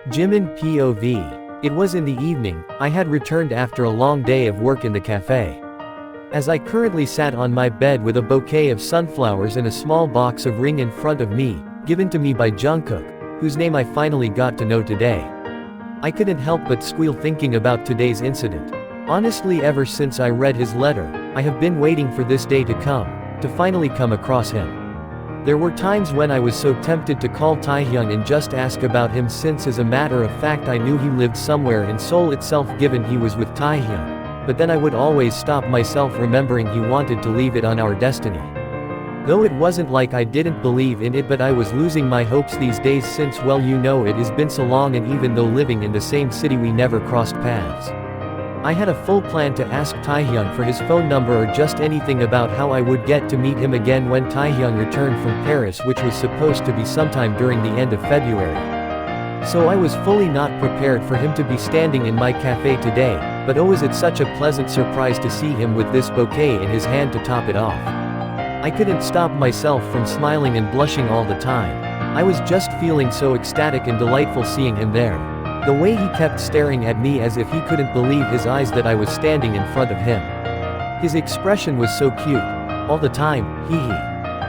Jimin POV. It was in the evening, I had returned after a long day of work in the cafe. As I currently sat on my bed with a bouquet of sunflowers and a small box of ring in front of me, given to me by Jungkook, whose name I finally got to know today. I couldn't help but squeal thinking about today's incident. Honestly, ever since I read his letter, I have been waiting for this day to come, to finally come across him. There were times when I was so tempted to call Taehyung and just ask about him, since as a matter of fact I knew he lived somewhere in Seoul itself, given he was with Taehyung. But then I would always stop myself, remembering he wanted to leave it on our destiny. Though it wasn't like I didn't believe in it, but I was losing my hopes these days, since, well, you know, it has been so long, and even though living in the same city we never crossed paths. I had a full plan to ask Taehyung for his phone number or just anything about how I would get to meet him again when Taehyung returned from Paris, which was supposed to be sometime during the end of February. So I was fully not prepared for him to be standing in my cafe today, but oh, was it such a pleasant surprise to see him with this bouquet in his hand to top it off. I couldn't stop myself from smiling and blushing all the time. I was just feeling so ecstatic and delightful seeing him there. The way he kept staring at me as if he couldn't believe his eyes that I was standing in front of him. His expression was so cute. All the time,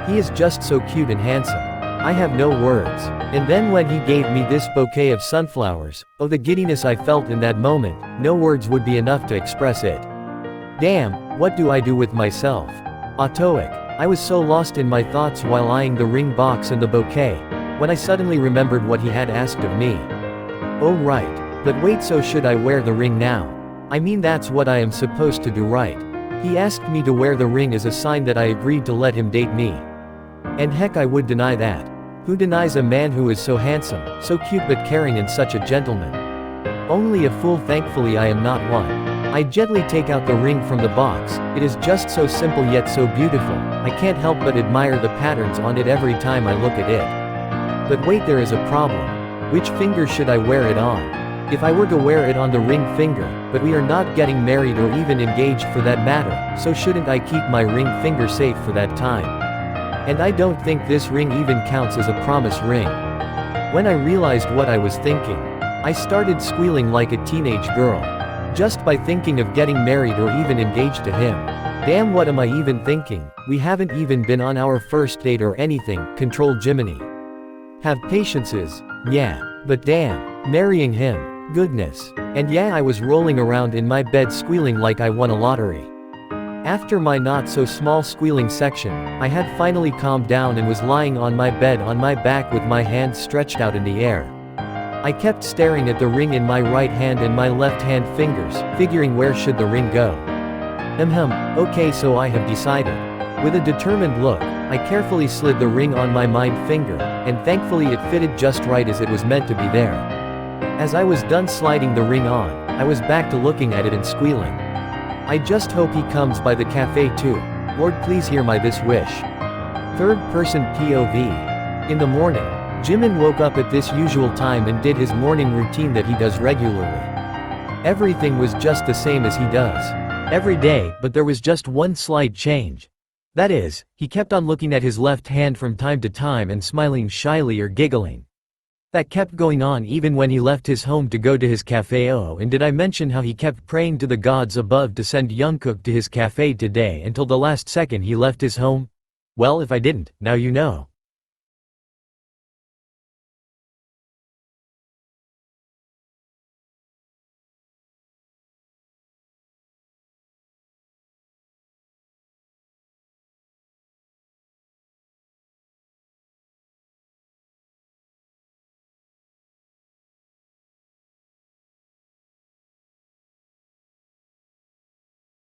he is just so cute and handsome. I have no words. And then when he gave me this bouquet of sunflowers, oh, the giddiness I felt in that moment, no words would be enough to express it. Damn, what do I do with myself? Autoic. I was so lost in my thoughts while eyeing the ring box and the bouquet, when I suddenly remembered what he had asked of me. Oh right. But wait, so should I wear the ring now? I mean, that's what I am supposed to do, right? He asked me to wear the ring as a sign that I agreed to let him date me. And heck, I would deny that. Who denies a man who is so handsome, so cute but caring, and such a gentleman? Only a fool. Thankfully I am not one. I gently take out the ring from the box. It is just so simple yet so beautiful. I can't help but admire the patterns on it every time I look at it. But wait, there is a problem. Which finger should I wear it on? If I were to wear it on the ring finger, but we are not getting married or even engaged for that matter, so shouldn't I keep my ring finger safe for that time? And I don't think this ring even counts as a promise ring. When I realized what I was thinking, I started squealing like a teenage girl. Just by thinking of getting married or even engaged to him. Damn, what am I even thinking? We haven't even been on our first date or anything. Control Jiminy. Have patiences. Yeah. But damn. Marrying him. Goodness. And yeah, I was rolling around in my bed squealing like I won a lottery. After my not so small squealing section, I had finally calmed down and was lying on my bed on my back with my hands stretched out in the air. I kept staring at the ring in my right hand and my left hand fingers, figuring where should the ring go. Okay, so I have decided. With a determined look, I carefully slid the ring on my mind finger, and thankfully it fitted just right as it was meant to be there. As I was done sliding the ring on, I was back to looking at it and squealing. I just hope he comes by the cafe too. Lord, please hear my this wish. Third person POV. In the morning, Jimin woke up at this usual time and did his morning routine that he does regularly. Everything was just the same as he does every day, but there was just one slight change. That is, he kept on looking at his left hand from time to time and smiling shyly or giggling. That kept going on even when he left his home to go to his cafe. Oh, and did I mention how he kept praying to the gods above to send Jungkook to his cafe today until the last second he left his home? Well, if I didn't, now you know.